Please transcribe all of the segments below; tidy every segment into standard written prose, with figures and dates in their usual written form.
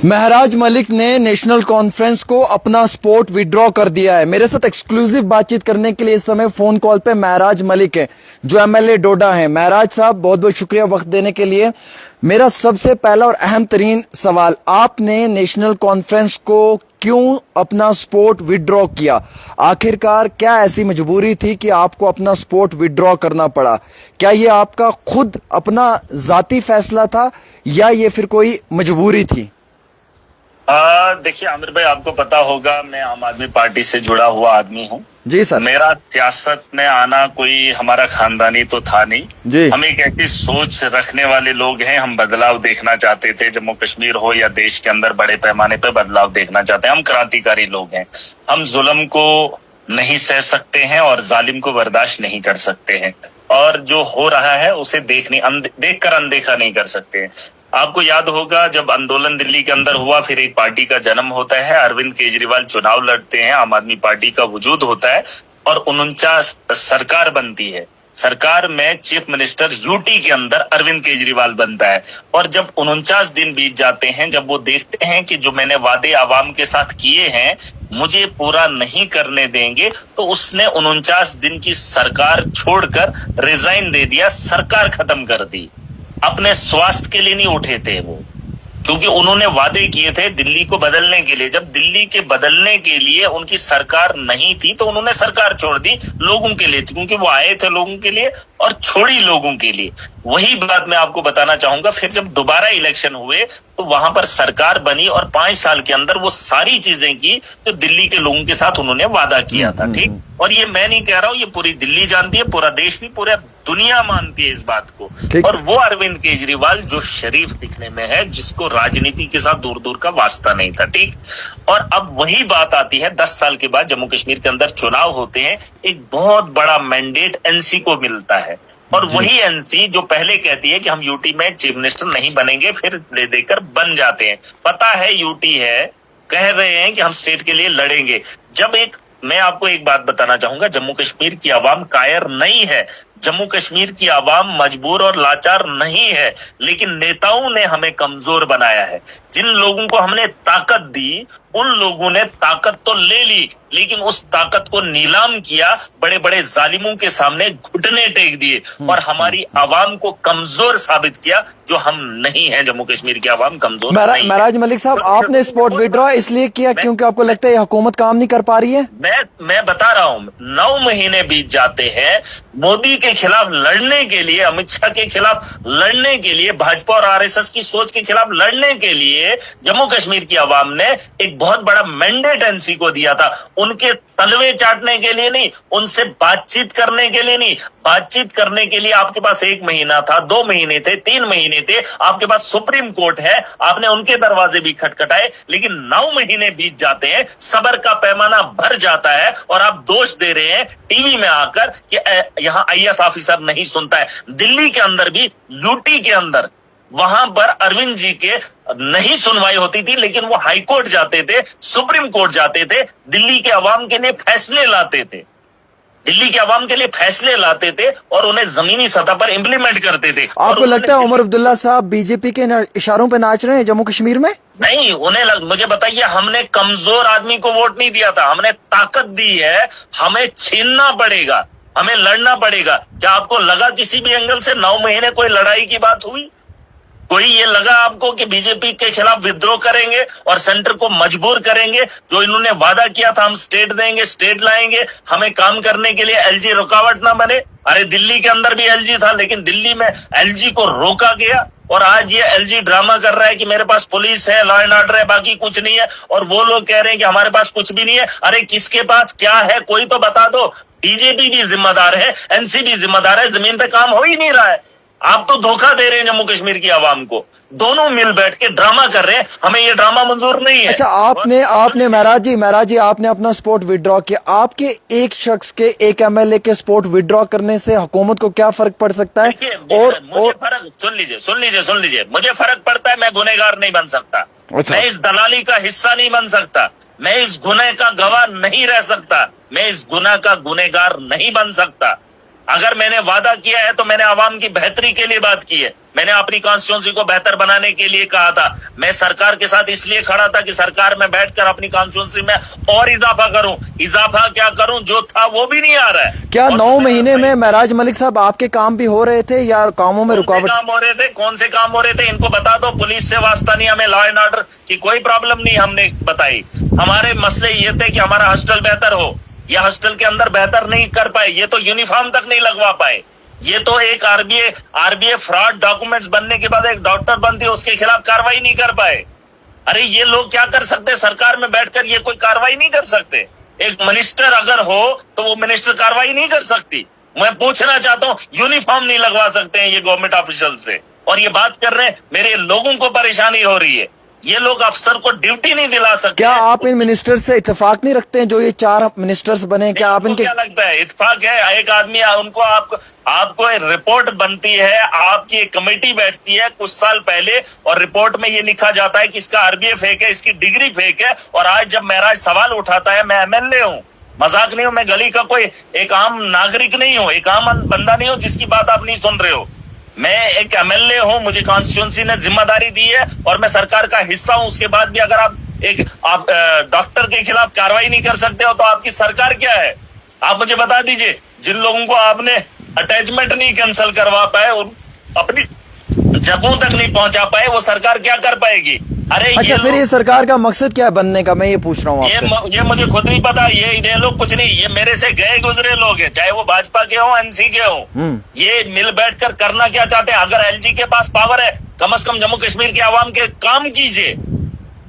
महराज मलिक ने national conference को अपना सपोर्ट विड्रॉ कर दिया है। मेरे साथ एक्सक्लूसिव बातचीत करने के लिए इस समय फोन कॉल पे महराज मलिक है, जो एमएलए डोडा है। महराज साहब, बहुत बहुत शुक्रिया वक्त देने के लिए। मेरा सबसे पहला और अहम तरीन सवाल, आपने नेशनल कॉन्फ्रेंस को क्यों अपना सपोर्ट विड्रॉ किया? आखिरकार क्या ऐसी मजबूरी थी कि आपको अपना सपोर्ट विड्रॉ करना पड़ा? क्या ये आपका खुद अपना जाती फैसला था या ये फिर कोई मजबूरी थी? देखिए आमिर भाई, आपको पता होगा मैं आम आदमी पार्टी से जुड़ा हुआ आदमी हूँ। जी सर। मेरा सियासत में आना कोई हमारा खानदानी तो था नहीं जी। हम एक ऐसी सोच रखने वाले लोग हैं, हम बदलाव देखना चाहते थे। जम्मू कश्मीर हो या देश के अंदर बड़े पैमाने पर बदलाव देखना चाहते हैं। हम क्रांतिकारी लोग हैं। हम जुल्म को नहीं सह सकते हैं और जालिम को बर्दाश्त नहीं कर सकते हैं, और जो हो रहा है उसे देखकर अनदेखा नहीं कर सकते हैं। आपको याद होगा जब आंदोलन दिल्ली के अंदर हुआ, फिर एक पार्टी का जन्म होता है, अरविंद केजरीवाल चुनाव लड़ते हैं, आम आदमी पार्टी का वजूद होता है और 49 सरकार बनती है। सरकार में चीफ मिनिस्टर यूटी के अंदर अरविंद केजरीवाल बनता है। और जब 49 दिन बीत जाते हैं, जब वो देखते हैं कि जो मैंने वादे आवाम के साथ किए हैं मुझे पूरा नहीं करने देंगे, तो उसने 49 दिन की सरकार छोड़कर रिजाइन दे दिया, सरकार खत्म कर दी। अपने स्वास्थ्य के लिए नहीं उठे थे वो, क्योंकि उन्होंने वादे किए थे दिल्ली को बदलने के लिए। जब दिल्ली के बदलने के लिए उनकी सरकार नहीं थी तो उन्होंने सरकार छोड़ दी लोगों के लिए, क्योंकि वो आए थे लोगों के लिए और छोड़ी लोगों के लिए। वही बात मैं आपको बताना चाहूंगा। फिर जब दोबारा इलेक्शन हुए तो वहां पर सरकार बनी और 5 साल के अंदर वो सारी चीजें की जो दिल्ली के लोगों के साथ उन्होंने वादा किया था। ठीक, और ये मैं नहीं कह रहा हूं, ये पूरी दिल्ली जानती है, पूरा देश नहीं, पूरा दुनिया मानती है इस बात को। और वो अरविंद केजरीवाल जो शरीफ दिखने में है, जिसको राजनीति के साथ दूर दूर का वास्ता नहीं था। ठीक, और अब वही बात आती है 10 साल के बाद जम्मू कश्मीर के अंदर चुनाव होते हैं, एक बहुत बड़ा मैंडेट एनसी को मिलता है। और वही एनसी जो पहले कहती है कि हम यूटी में चीफ मिनिस्टर नहीं बनेंगे, फिर ले देकर बन जाते हैं। पता है यूटी है, कह रहे हैं कि हम स्टेट के लिए लड़ेंगे। मैं आपको एक बात बताना चाहूंगा, जम्मू कश्मीर की आवाम कायर नहीं है, जम्मू कश्मीर की आवाम मजबूर और लाचार नहीं है, लेकिन नेताओं ने हमें कमजोर बनाया है। जिन लोगों को हमने ताकत दी उन लोगों ने ताकत तो ले ली, लेकिन उस ताकत को नीलाम किया, बड़े बड़े जालिमों के सामने घुटने टेक दिए और हमारी आवाम को कमजोर साबित किया, जो हम नहीं है। जम्मू कश्मीर की आवाम कमजोर नहीं है। महराज मलिक साहब, आपने सपोर्ट विड्रॉ इसलिए किया क्योंकि आपको लगता है हुकूमत काम नहीं कर पा रही है? मैं बता रहा हूं, 9 महीने बीत जाते हैं मोदी के खिलाफ लड़ने के लिए, अमित शाह के खिलाफ लड़ने के लिए, भाजपा और आरएसएस की सोच के खिलाफ लड़ने के लिए जम्मू कश्मीर की आवाम ने एक बहुत बड़ा मैंडेट एनसी को दिया था। उनके तलवे चाटने के लिए नहीं, उनसे बातचीत करने के लिए नहीं। बातचीत करने के लिए आपके पास 1 महीना था, 2 महीने थे, 3 महीने थे, आपके पास सुप्रीम कोर्ट है, आपने उनके दरवाजे भी खटखटाए, लेकिन 9 महीने बीत जाते हैं, सब्र का पैमाना भर जाता है और आप दोष दे रहे हैं टीवी में आकर कि यहां आईएएस ऑफिसर नहीं सुनता है। दिल्ली के अंदर भी, यूटी के अंदर, वहां पर अरविंद जी के नहीं सुनवाई होती थी, लेकिन वो हाई कोर्ट जाते थे, सुप्रीम कोर्ट जाते थे, दिल्ली के अवाम के लिए फैसले लाते थे, दिल्ली के अवाम के लिए फैसले लाते थे और उन्हें जमीनी सतह पर इंप्लीमेंट करते थे। आपको लगता है उमर अब्दुल्ला साहब बीजेपी के इशारों पे नाच रहे हैं जम्मू कश्मीर में? नहीं, मुझे बताइए, हमने कमजोर आदमी को वोट नहीं दिया था, हमने ताकत दी है। हमें छीनना पड़ेगा, हमें लड़ना पड़ेगा। क्या आपको लगा किसी भी एंगल से 9 महीने कोई लड़ाई की बात हुई? कोई ये लगा आपको कि बीजेपी के खिलाफ विद्रोह करेंगे और सेंटर को मजबूर करेंगे? जो इन्होंने वादा किया था, हम स्टेट देंगे, स्टेट लाएंगे, हमें काम करने के लिए एलजी रुकावट ना बने। अरे दिल्ली के अंदर भी एलजी था, लेकिन दिल्ली में एलजी को रोका गया और आज ये एलजी ड्रामा कर रहा है कि मेरे पास पुलिस है, लॉ एंड ऑर्डर है, बाकी कुछ नहीं है। और वो लोग कह रहे हैं कि हमारे पास कुछ भी नहीं है। अरे किसके पास क्या है, कोई तो बता दो। बीजेपी भी जिम्मेदार है, एनसी भी जिम्मेदार है, जमीन पे काम हो ही नहीं रहा है। आप तो धोखा दे रहे हैं जम्मू कश्मीर की आवाम को, दोनों मिल बैठ के ड्रामा कर रहे हैं, हमें ये ड्रामा मंजूर नहीं है। अच्छा, आपने महराज जी आपने अपना सपोर्ट विड्रॉ किया। आपके एक शख्स के, एक एमएलए के सपोर्ट विड्रॉ करने से हुकूमत को क्या फर्क पड़ सकता है? और फर्क सुन लीजिए, मुझे फर्क पड़ता है। मैं गुनहगार नहीं बन सकता। अच्छा। मैं इस दलाली का हिस्सा नहीं बन सकता। मैं इस गुनाह का गवाह नहीं रह सकता। मैं इस गुनाह का गुनहगार नहीं बन सकता। अगर मैंने वादा किया है तो मैंने आवाम की बेहतरी के लिए बात की है। मैंने अपनी कॉन्स्टिट्यूंसी को बेहतर बनाने के लिए कहा था। मैं सरकार के साथ इसलिए खड़ा था कि सरकार में बैठकर अपनी कॉन्स्टिट्यूंसी में और इजाफा करूं। इजाफा क्या करूं, जो था वो भी नहीं आ रहा है। क्या 9 महीने में महराज मलिक साहब आपके काम भी हो रहे थे या कामों में रुकावट? काम हो रहे थे, कौन से काम हो रहे थे इनको बता दो। पुलिस से वास्ता नहीं, हमें लॉ एंड ऑर्डर की कोई प्रॉब्लम नहीं हमने बताई। हमारे मसले ये थे कि हमारा हॉस्टल बेहतर हो, या हॉस्टल के अंदर बेहतर नहीं कर पाए, ये तो यूनिफॉर्म तक नहीं लगवा पाए। ये तो एक आरबीआई फ्रॉड डॉक्यूमेंट्स बनने के बाद एक डॉक्टर बनती है, उसके खिलाफ कार्रवाई नहीं कर पाए। अरे ये लोग क्या कर सकते, सरकार में बैठकर ये कोई कार्रवाई नहीं कर सकते। एक मिनिस्टर अगर हो तो वो मिनिस्टर कार्रवाई नहीं कर सकती। मैं पूछना चाहता हूँ, यूनिफॉर्म नहीं लगवा सकते हैं ये गवर्नमेंट ऑफिशियल से, और ये बात कर रहे हैं मेरे लोगों को परेशानी हो रही है। ये लोग अफसर को ड्यूटी नहीं दिला सकते। क्या आप इन मिनिस्टर से इत्तेफाक नहीं रखते हैं जो ये 4 मिनिस्टर्स बने? क्या आप इनके, क्या लगता है इत्तेफाक है? एक आदमी उनको आपको एक रिपोर्ट बनती है, आपकी एक कमेटी बैठती है कुछ साल पहले, और रिपोर्ट में ये लिखा जाता है कि इसका आरबीआई फेक है, इसकी डिग्री फेक है। और आज जब महराज सवाल उठाता है, मैं एमएलए हूँ, मजाक नहीं हूं, मैं गली का कोई एक आम नागरिक नहीं हूं, एक आम बंदा नहीं हूं जिसकी बात आप नहीं सुन रहे हो। मैं एक एमएलए हूं, मुझे कॉन्स्टिट्यूंसी ने जिम्मेदारी दी है और मैं सरकार का हिस्सा हूं। उसके बाद भी अगर आप डॉक्टर के खिलाफ कार्रवाई नहीं कर सकते हो तो आपकी सरकार क्या है? आप मुझे बता दीजिए। जिन लोगों को आपने अटैचमेंट नहीं कैंसिल करवा पाए, अपनी जगहों तक नहीं पहुंचा पाए, वो सरकार क्या कर पाएगी? अरे अच्छा, फिर ये सरकार का मकसद क्या है बनने का, मैं ये पूछ रहा हूँ आपसे। ये मुझे खुद नहीं पता। ये लोग कुछ नहीं, ये मेरे से गए गुजरे लोग हैं, चाहे वो भाजपा के हो, एनसी के हो। ये मिल बैठकर करना क्या चाहते हैं? अगर एलजी के पास पावर है, कम से कम जम्मू कश्मीर के आवाम के काम कीजिए।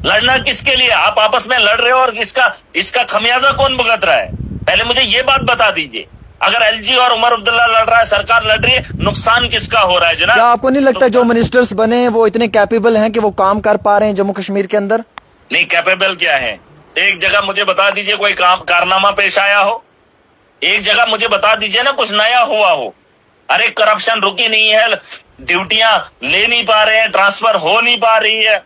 लड़ना किसके लिए? आप आपस में लड़ रहे हो और इसका खमियाजा कौन भुगत रहा है? पहले मुझे ये बात बता दीजिए। अगर एलजी और उमर अब्दुल्ला लड़ रहा है, सरकार लड़ रही है, नुकसान किसका हो रहा है जनाब? क्या आपको नहीं लगता जो मिनिस्टर्स बने हैं वो इतने कैपेबल हैं कि वो काम कर पा रहे हैं जम्मू कश्मीर के अंदर? नहीं, कैपेबल क्या है? एक जगह मुझे बता दीजिए कोई कारनामा पेश आया हो। एक जगह मुझे बता दीजिए ना कुछ नया हुआ हो। अरे करप्शन रुकी नहीं है, ड्यूटियां ले नहीं पा रहे हैं, ट्रांसफर हो नहीं पा रही है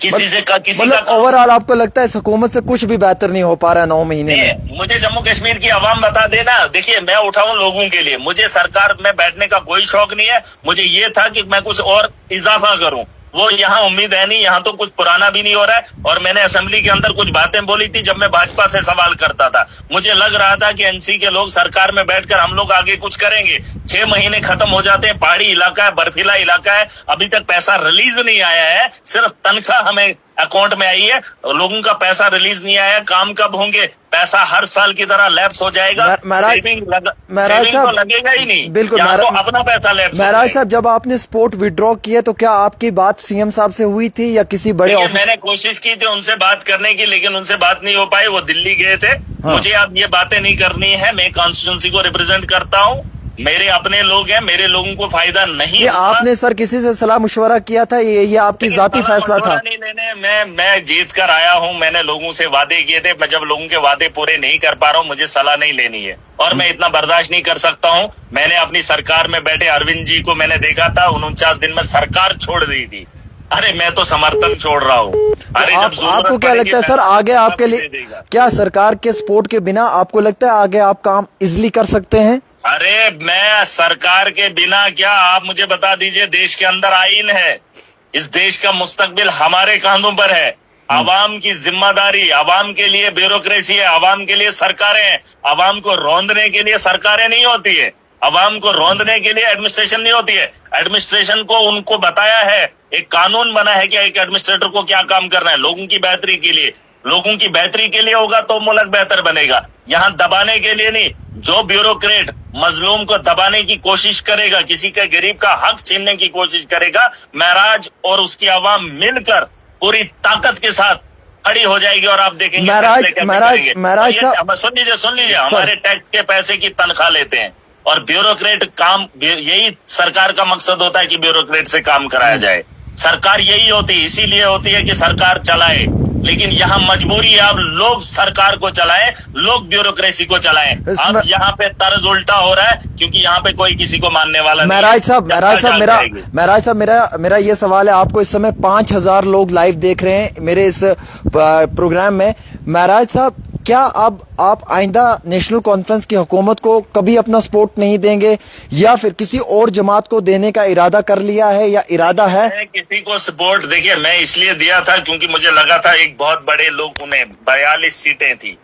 किसी का। ओवरऑल आपको लगता है इस हुकूमत से कुछ भी बेहतर नहीं हो पा रहा है 9 महीने में? मुझे जम्मू कश्मीर की आवाम बता देना। देखिए, मैं उठा हूं लोगों के लिए, मुझे सरकार में बैठने का कोई शौक नहीं है। मुझे ये था कि मैं कुछ और इजाफा करूं, वो यहाँ उम्मीद है नहीं। यहाँ तो कुछ पुराना भी नहीं हो रहा है। और मैंने असेंबली के अंदर कुछ बातें बोली थी जब मैं भाजपा से सवाल करता था। मुझे लग रहा था कि एनसी के लोग सरकार में बैठकर हम लोग आगे कुछ करेंगे। 6 महीने खत्म हो जाते हैं, पहाड़ी इलाका है, बर्फीला इलाका है, अभी तक पैसा रिलीज नहीं आया है। सिर्फ तनख्वाह हमें अकाउंट में आई है, लोगों का पैसा रिलीज नहीं आया। काम कब होंगे? पैसा हर साल की तरह लैप्स हो जाएगा। सेविंग तो लगेगा ही नहीं। बिल्कुल, तो अपना पैसा लैप्स। महराज साहब, जब आपने सपोर्ट विड्रॉ किया तो क्या आपकी बात सीएम साहब से हुई थी या किसी बड़े ऑफिस? मैंने कोशिश की थी उनसे बात करने की, लेकिन उनसे बात नहीं हो पाई, वो दिल्ली गए थे। हाँ। मुझे अब ये बातें नहीं करनी है। मैं कॉन्स्टिट्यूंसी को रिप्रेजेंट करता हूँ, मेरे अपने लोग हैं, मेरे लोगों को फायदा नहीं। आपने सर किसी से सलाह मशवरा किया था? ये आपकी जाती फैसला था? नहीं लेने, मैं जीत कर आया हूं। मैंने लोगों से वादे किए थे। मैं जब लोगों के वादे पूरे नहीं कर पा रहा हूं, मुझे सलाह नहीं लेनी है और मैं इतना बर्दाश्त नहीं कर सकता हूं। मैंने अपनी सरकार में बैठे अरविंद जी को मैंने देखा था, 49 दिन में सरकार छोड़ दी थी। अरे मैं तो समर्थन छोड़ रहा हूँ। अरे आपको क्या लगता है सर, आगे आपके लिए क्या सरकार के सपोर्ट के बिना आपको लगता है आगे आप काम इजिली कर सकते हैं? अरे मैं सरकार के बिना क्या, आप मुझे बता दीजिए। देश के अंदर आईन है, इस देश का मुस्तकबिल हमारे कांधों पर है। आवाम की जिम्मेदारी, आवाम के लिए ब्यूरोक्रेसी है, आवाम के लिए सरकारें हैं। आवाम को रौंदने के लिए सरकारें नहीं होती है, आवाम को रौंदने के लिए एडमिनिस्ट्रेशन नहीं होती है। एडमिनिस्ट्रेशन को उनको बताया है, एक कानून बना है कि एक एडमिनिस्ट्रेटर को क्या काम करना है। लोगों की बेहतरी के लिए, लोगों की बेहतरी के लिए होगा तो मुल्क बेहतर बनेगा। यहाँ दबाने के लिए नहीं। जो ब्यूरोक्रेट मजलूम को दबाने की कोशिश करेगा, किसी के गरीब का हक छीनने की कोशिश करेगा, महराज और उसकी आवाम मिलकर पूरी ताकत के साथ खड़ी हो जाएगी और आप देखेंगे। महराज साहब सुन लीजिए, हमारे टैक्स के पैसे की तनख्वाह लेते हैं और ब्यूरोक्रेट काम, यही सरकार का मकसद होता है कि ब्यूरोक्रेट से काम कराया जाए। सरकार यही होती है, इसीलिए होती है कि सरकार चलाए। लेकिन यहाँ मजबूरी है, अब लोग सरकार को चलाएं, लोग ब्यूरोक्रेसी को चलाएं। अब यहाँ पे तर्ज उल्टा हो रहा है क्योंकि यहाँ पे कोई किसी को मानने वाला नहीं। महराज साहब मेरा ये सवाल है आपको। इस समय 5000 लोग लाइव देख रहे हैं मेरे इस प्रोग्राम में। महराज साहब, क्या अब आप आइंदा नेशनल कॉन्फ्रेंस की हुकूमत को कभी अपना सपोर्ट नहीं देंगे या फिर किसी और जमात को देने का इरादा कर लिया है या इरादा है? मैं किसी को सपोर्ट, देखिए मैं इसलिए दिया था क्योंकि मुझे लगा था एक बहुत बड़े लोग, उन्हें 42 सीटें थी,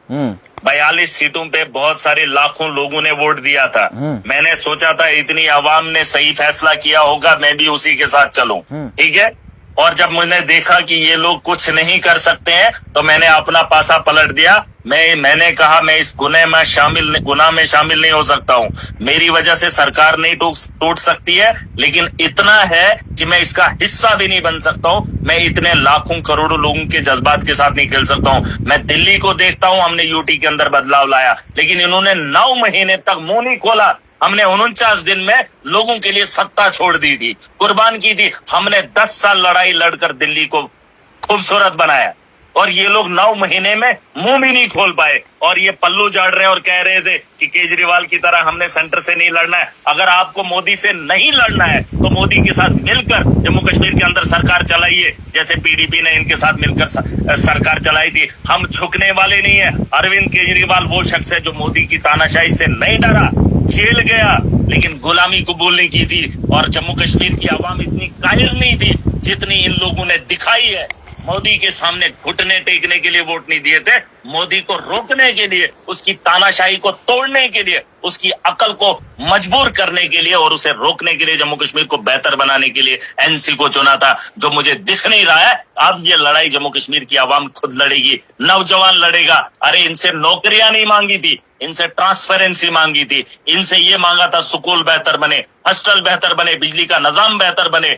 42 सीटों पे बहुत सारे लाखों लोगों ने वोट दिया था। मैंने सोचा था इतनी आवाम ने सही फैसला किया होगा, मैं भी उसी के साथ चलूं, ठीक है। और जब मैंने देखा कि ये लोग कुछ नहीं कर सकते हैं तो मैंने अपना पासा पलट दिया। मैंने कहा मैं इस गुनाह में शामिल नहीं हो सकता हूँ। मेरी वजह से सरकार नहीं टूट सकती है, लेकिन इतना है कि मैं इसका हिस्सा भी नहीं बन सकता हूँ। मैं इतने लाखों करोड़ों लोगों के जज्बात के साथ नहीं खेल सकता हूँ। मैं दिल्ली को देखता हूँ, हमने यूटी के अंदर बदलाव लाया, लेकिन इन्होंने 9 महीने तक मुंह नहीं खोला। हमने 49 दिन में लोगों के लिए सत्ता छोड़ दी थी, कुर्बान की थी। हमने 10 साल लड़ाई लड़कर दिल्ली को खूबसूरत बनाया और ये लोग 9 महीने में मुंह भी नहीं खोल पाए। और ये पल्लू झाड़ रहे और कह रहे थे कि केजरीवाल की तरह हमने सेंटर से नहीं लड़ना है। अगर आपको मोदी से नहीं लड़ना है तो मोदी के साथ मिलकर जम्मू कश्मीर के अंदर सरकार चलाइए, जैसे पीडीपी ने इनके साथ मिलकर सरकार चलाई थी। हम झुकने वाले नहीं है। अरविंद केजरीवाल वो शख्स है जो मोदी की तानाशाही से नहीं डरा, जेल गया, लेकिन गुलामी कबूल नहीं की थी। और जम्मू कश्मीर की आवाम इतनी काहिल नहीं थी जितनी इन लोगों ने दिखाई है। मोदी के सामने घुटने टेकने के लिए वोट नहीं दिए थे, मोदी को रोकने के लिए, उसकी तानाशाही को तोड़ने के लिए, उसकी अकल को मजबूर करने के लिए और उसे रोकने के लिए, जम्मू कश्मीर को बेहतर बनाने के लिए एनसी को चुना था, जो मुझे दिख नहीं रहा है। अब ये लड़ाई जम्मू कश्मीर की आवाम खुद लड़ेगी, नौजवान लड़ेगा। अरे इनसे नौकरियां नहीं मांगी थी, इनसे ट्रांसपेरेंसी मांगी थी, इनसे ये मांगा था स्कूल बेहतर बने, हॉस्टल बेहतर बने, बिजली का निजाम बेहतर बने,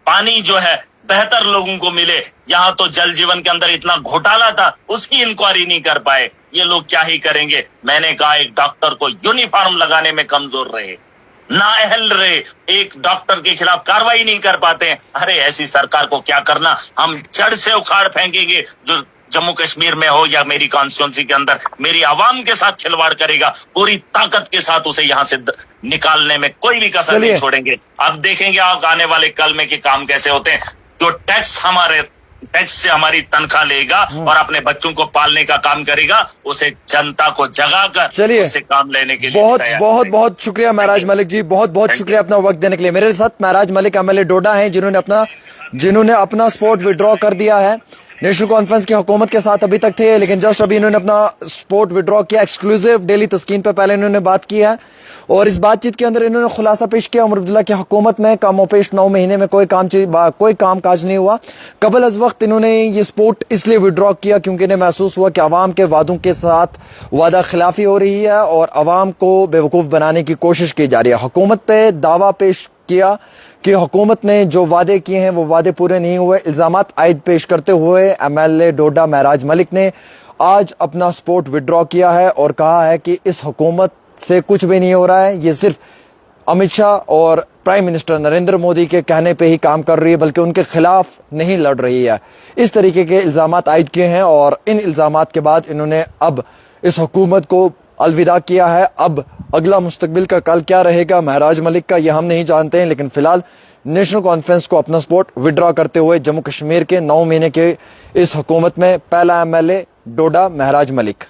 पानी जो है बेहतर लोगों को मिले। यहाँ तो जल जीवन के अंदर इतना घोटाला था, उसकी इंक्वायरी नहीं कर पाए। ये लोग क्या ही करेंगे। मैंने कहा एक डॉक्टर को यूनिफॉर्म लगाने में कमजोर रहे, नाअहल रहे, एक डॉक्टर के खिलाफ कार्रवाई नहीं कर पाते। अरे ऐसी सरकार को क्या करना, हम जड़ से उखाड़ फेंकेंगे। जो जम्मू कश्मीर में हो या मेरी कॉन्स्टिट्यूंसी के अंदर मेरी आवाम के साथ खिलवाड़ करेगा, पूरी ताकत के साथ उसे यहाँ से निकालने में कोई भी कसर नहीं छोड़ेंगे। अब देखेंगे आप आने वाले कल में कि काम कैसे होते हैं। जो टैक्स से हमारी तनख्वाह लेगा और अपने बच्चों को पालने का काम करेगा, उसे जनता को जगाकर उससे काम लेने के लिए बहुत शुक्रिया महराज मलिक जी, बहुत शुक्रिया अपना वक्त देने के लिए। मेरे साथ महराज मलिक एमएलए डोडा हैं, जिन्होंने अपना सपोर्ट विड्रॉ कर दिया है। नेशनल कॉन्फ्रेंस की हुकूमत के साथ अभी तक थे, लेकिन जस्ट अभी इन्होंने अपना सपोर्ट विड्रॉ किया। एक्सक्लूसिव डेली तस्कीन पे पहले इन्होंने बात की है और इस बातचीत के अंदर इन्होंने खुलासा पेश किया उमर अब्दुल्ला की हुकूमत में कमोपेश 9 महीने में कोई काम काज नहीं हुआ। कबल अज वक्त इन्होंने ये सपोर्ट इसलिए विड्रॉ किया क्योंकि इन्हें महसूस हुआ कि अवाम के वादों के साथ वादा खिलाफी हो रही है और अवाम को बेवकूफ़ बनाने की कोशिश की जा रही है। हुकूमत पे दावा पेश किया कि हुकूमत ने जो वादे किए हैं वो वादे पूरे नहीं हुए। इल्जामात आयद पेश करते हुए एमएलए डोडा महराज मलिक ने आज अपना सपोर्ट विड्रॉ किया है और कहा है कि इस हुकूमत से कुछ भी नहीं हो रहा है, ये सिर्फ अमित शाह और प्राइम मिनिस्टर नरेंद्र मोदी के कहने पे ही काम कर रही है, बल्कि उनके खिलाफ नहीं लड़ रही है। इस तरीके के इल्जामात आयद किए हैं और इन इल्जामात के बाद इन्होंने अब इस हुकूमत को अलविदा किया है। अब अगला मुस्तकबिल का कल क्या रहेगा महराज मलिक का, यह हम नहीं जानते हैं, लेकिन फिलहाल नेशनल कॉन्फ्रेंस को अपना सपोर्ट विड्रॉ करते हुए जम्मू कश्मीर के 9 महीने के इस हुकूमत में पहला एमएलए डोडा महराज मलिक।